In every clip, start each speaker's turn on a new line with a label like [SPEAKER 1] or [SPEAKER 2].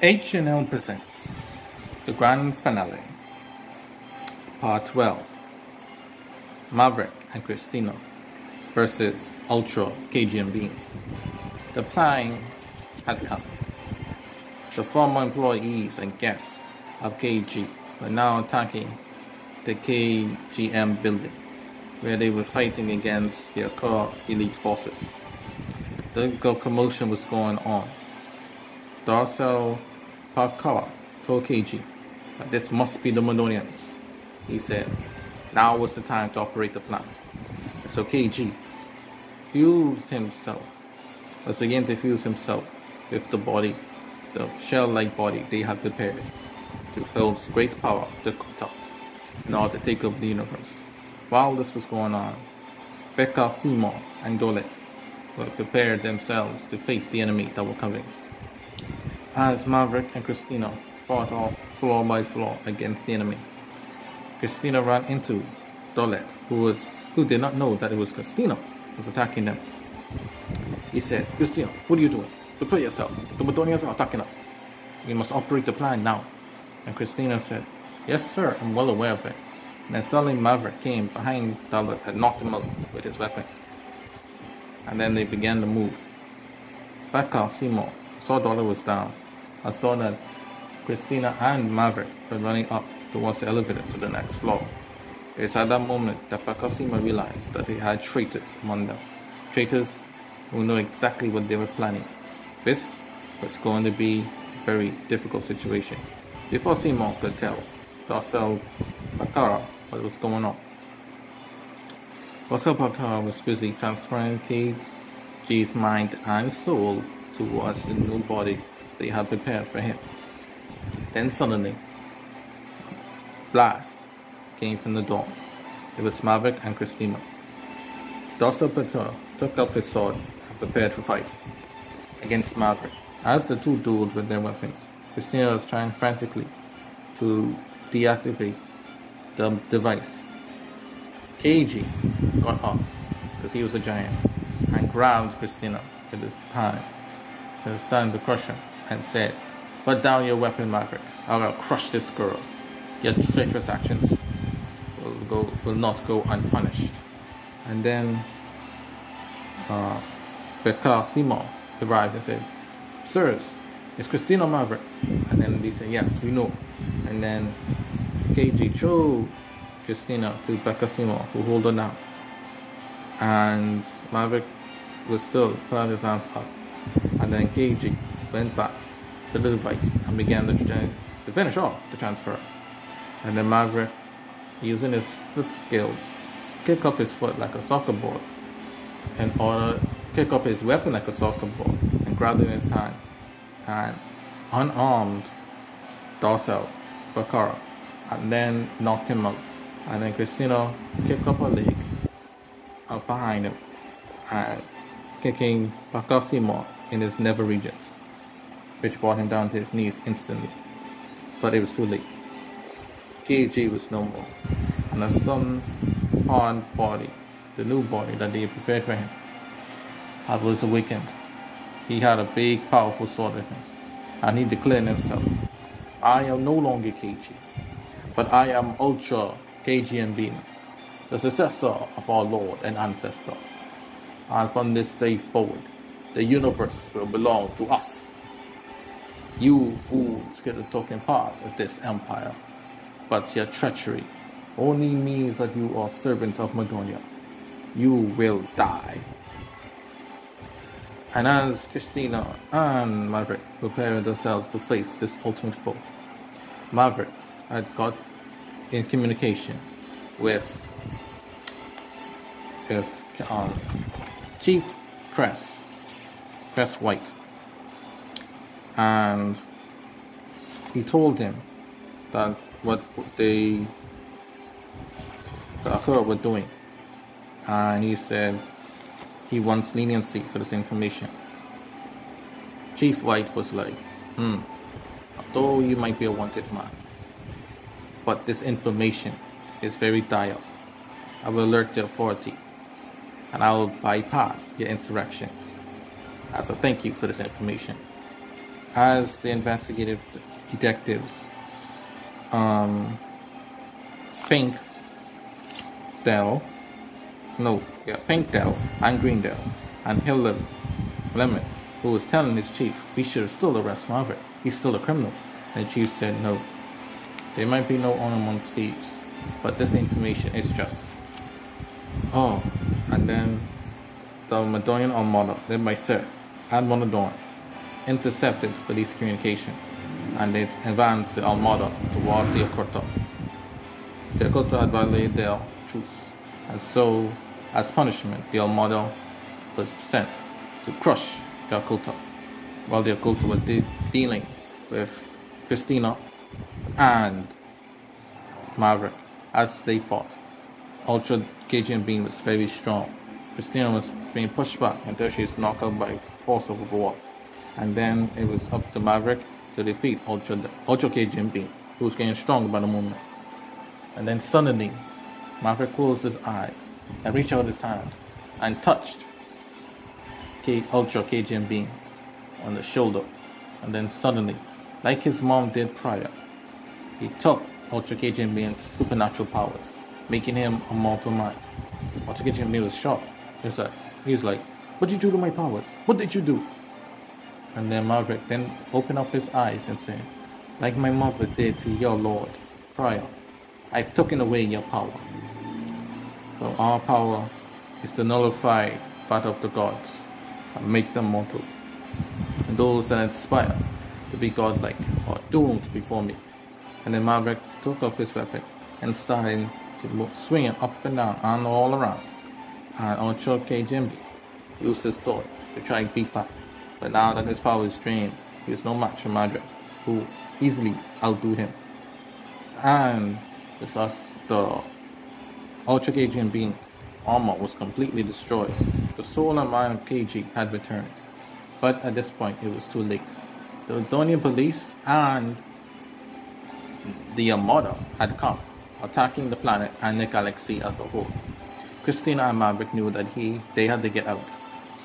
[SPEAKER 1] H&L presents the grand finale, part 12, Maverick and Christina versus Ultra KGMB. The plan had come. The former employees and guests of KG were now attacking the KGM building, where they were fighting against their core elite forces. The commotion was going on. Darcel Parkara told KG that this must be the Madonians. He said, now was the time to operate the plan. So KG was beginning to fuse himself with the body, the shell-like body they had prepared to hold great power to cut up in order to take over the universe. While this was going on, Becca, Seymour, and Dolet were prepared themselves to face the enemy that were coming. As Maverick and Christina fought off floor by floor against the enemy, Christina ran into Dolet, who did not know that it was Christina who was attacking them. He said, Christina, what are you doing? Prepare yourself. The Madonians are attacking us. We must operate the plan now. And Christina said, yes, sir, I'm well aware of it. And then suddenly Maverick came behind Dolet and knocked him out with his weapon. And then they began to move. Becca Seymour saw Dolet was down. I saw that Christina and Maverick were running up towards the elevator to the next floor. It was at that moment that Becca Seymour realized that they had traitors among them. Traitors who knew exactly what they were planning. This was going to be a very difficult situation. Before Seymour could tell Darcel Parkara what was going on, Darcel Parkara was busy transferring KG's mind and soul towards the new body they had prepared for him. Then suddenly, blast came from the door. It was Maverick and Christina. Darcel Parkara took up his sword and prepared for fight against Maverick. As the two dueled with their weapons, Christina was trying frantically to deactivate the device. KG got up, because he was a giant, and grabbed Christina with his hand. It was starting to crush him, and said, put down your weapon, Maverick. I will crush this girl. Your traitorous actions will not go unpunished. And then Becca Seymour arrived and said, sirs, is Christina Maverick? And then they said, yes, we know. And then KG threw Christina to Becca Seymour, who held her down. And Maverick was still putting his hands up. And then KG went back to the device and began to finish off the transfer. And then Maverick, using his foot skills, kicked up his foot like a soccer ball in order to kick up his weapon like a soccer ball and grabbed it in his hand and unarmed Darcel Parkara and then knocked him out. And then Christina kicked up her leg up behind him and kicking Becca Seymour in his nether regions, which brought him down to his knees instantly. But it was too late. KG was no more, and the sun-hard body, the new body that they had prepared for him, was awakened. He had a big, powerful sword with him, and he declared himself, I am no longer KG, but I am Ultra KGMB, the successor of our Lord and ancestor. And from this day forward, the universe will belong to us. You fools get a token part of this empire, but your treachery only means that you are servants of Madonia. You will die. And as Christina and Maverick prepared themselves to face this ultimate foe, Maverick had got in communication with Chief Cress White, and he told him that what the Akura were doing, and he said he wants leniency for this information. Chief White was like, although you might be a wanted man, but this information is very dire. I will alert the authority, and I will bypass your insurrection as a thank you for this information. As the investigative detectives, Pink Dell, no, yeah, Pink Dell and Greendale and Hill Lemon, who was telling his chief, we should still arrest Maverick. He's still a criminal. And the chief said, no, there might be no honor amongst thieves, but this information is just. Oh, and then the Madonian Armada, led by Sir and Monodon, intercepted police communication, and they advanced the Armada towards the Oculta. The Oculta had violated their truce, and so, as punishment, the Armada was sent to crush the Oculta, while the Oculta were dealing with Christina and Maverick as they fought. Ultra KGMB was very strong. Christina was being pushed back until she was knocked out by force of the wall. And then it was up to Maverick to defeat Ultra KGMB, who was getting stronger by the moment. And then suddenly, Maverick closed his eyes and reached out his hand and touched Ultra KGMB on the shoulder. And then suddenly, like his mom did prior, he took Ultra KGMB's supernatural powers, making him a mortal man. Ultra KGMB was shocked. He was like, what did you do to my powers? What did you do? And then Maverick then opened up his eyes and said, like my mother did to your lord prior, I've taken away your power. So our power is to nullify part of the gods and make them mortal. And those that aspire to be godlike are doomed before me. And then Maverick took up his weapon and started to swing it up and down and all around. And Ultra KGMB used his sword to try and beat back. But now that his power is drained, he is no match for Maverick, who easily outdo him. And because the Ultra KGMB armor was completely destroyed, the soul and mind of KG had returned. But at this point, it was too late. The Donian police and the Armada had come, attacking the planet and the galaxy as a whole. Christina and Maverick knew that they had to get out.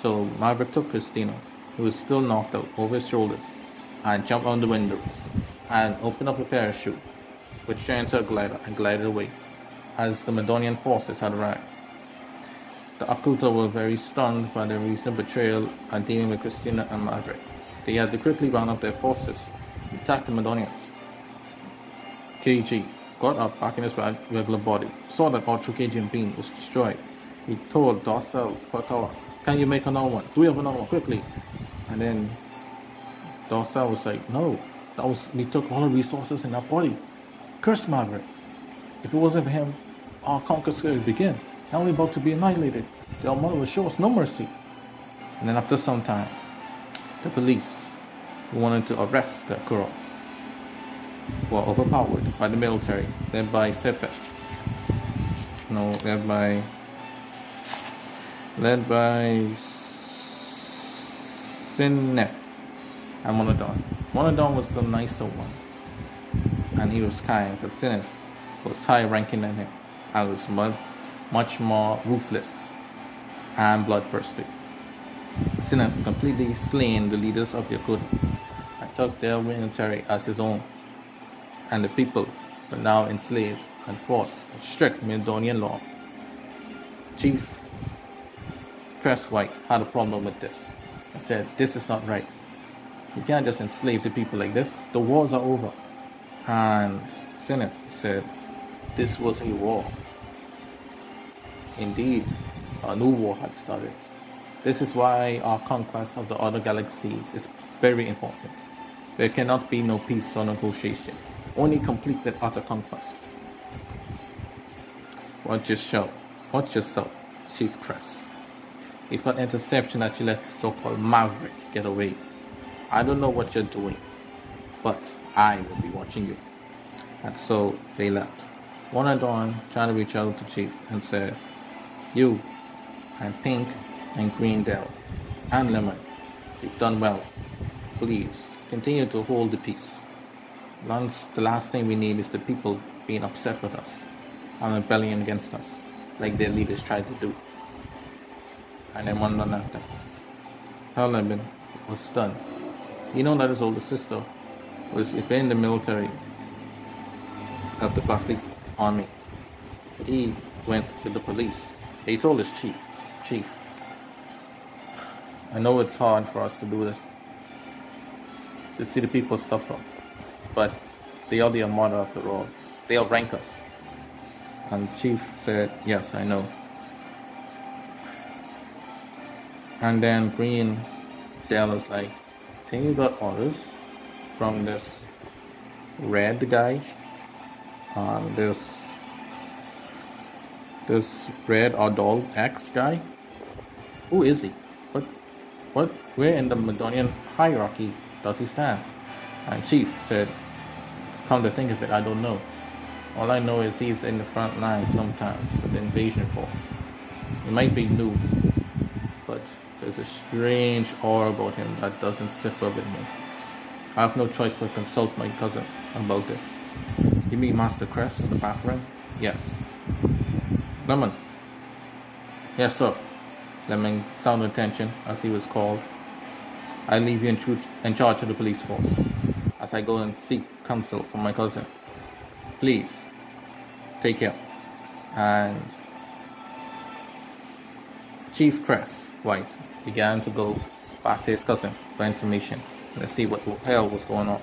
[SPEAKER 1] So Maverick took Christina, who was still knocked out, over his shoulders and jumped on the window and opened up a parachute, which turned into a glider and glided away as the Madonian forces had arrived. The Oculta were very stunned by the recent betrayal and dealing with Christina and Maverick. They had to quickly round up their forces and attack the Madonians. KG got up back in his regular body, saw that Ultra KGMB was destroyed. He told Darcel Quakawa, can you make another one? Do we have another one? Quickly. And then Darcel was like, no, we took all the resources in our body. Curse Maverick. If it wasn't for him, our conquest would begin. Now we're about to be annihilated. The Armada will show us no mercy. And then after some time, the police who wanted to arrest the Kuro were overpowered by the military, led by Sepe. No, led by Sinef and Monodon. Monodon was the nicer one, and he was kind, but Sinef was higher ranking than him and was much more ruthless and bloodthirsty. Sinef completely slain the leaders of the Akuda and took their military as his own, and the people were now enslaved and forced in strict Madonian law. Chief Crest White had a problem with this and said, this is not right. You can't just enslave the people like this. The wars are over. And Sinef said, this was a war. Indeed, a new war had started. This is why our conquest of the other galaxies is very important. There cannot be no peace or negotiation. Only complete and utter conquest. Watch yourself, Chief Crest. It's got interception that you let the so-called Maverick get away. I don't know what you're doing, but I will be watching you. And so they left. One and Dawn tried to reach out to Chief and said, you and Pink and Greendale and Lemon, you've done well. Please continue to hold the peace. The last thing we need is the people being upset with us and rebelling against us, like their leaders tried to do. And then one done after. Lemon was stunned. You know that his older sister was in the military of the Pacific Army. He went to the police. He told his chief, I know it's hard for us to do this, to see the people suffer, but they are the armada of the road. They are rankers. And the chief said, yes, I know. And then Green Dale is like, can you got orders from this red guy? This red adult X guy? Who is he? Where in the Madonian hierarchy does he stand? And Chief said, come to think of it, I don't know. All I know is he's in the front line sometimes with the invasion force. He might be new, but there's a strange aura about him that doesn't sit well with me. I have no choice but to consult my cousin about this. You mean Master Crest in the bathroom? Yes. Lemon. Yes, sir. Lemon sounded attention as he was called. I leave you in charge of the police force as I go and seek counsel from my cousin. Please, take care. And Chief Crest White began to go back to his cousin for information and see what the hell was going on.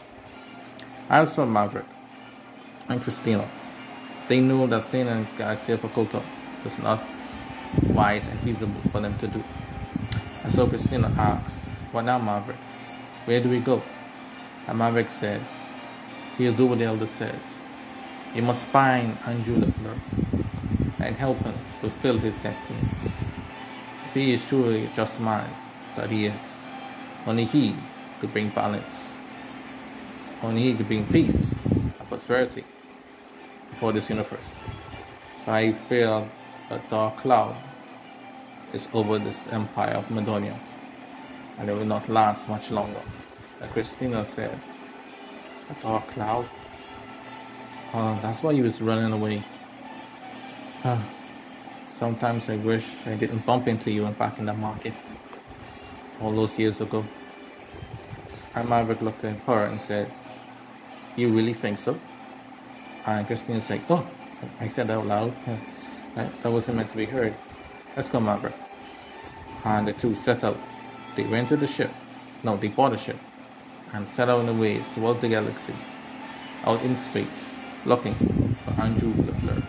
[SPEAKER 1] As for Maverick and Christina, they knew that staying in Galaxy of Oculta was not wise and feasible for them to do. And so Christina asked, what now, Maverick? Where do we go? And Maverick said, he'll do what the elder says. He must find Andrew LeFleur and help him fulfill his destiny. If he is truly a just man that he is, only he could bring balance. Only he could bring peace and prosperity for this universe. So I feel a dark cloud is over this empire of Madonia, and it will not last much longer. Like Christina said, a dark cloud? That's why he was running away. Sometimes I wish I didn't bump into you back in the market all those years ago. And Maverick looked at her and said, you really think so? And Christina's like, oh, I said that out loud. That wasn't meant to be heard. Let's go, Maverick. And the two set out. They rented the ship. No, they bought a ship and set out on the ways towards the galaxy, out in space, looking for Andrew LeFleur.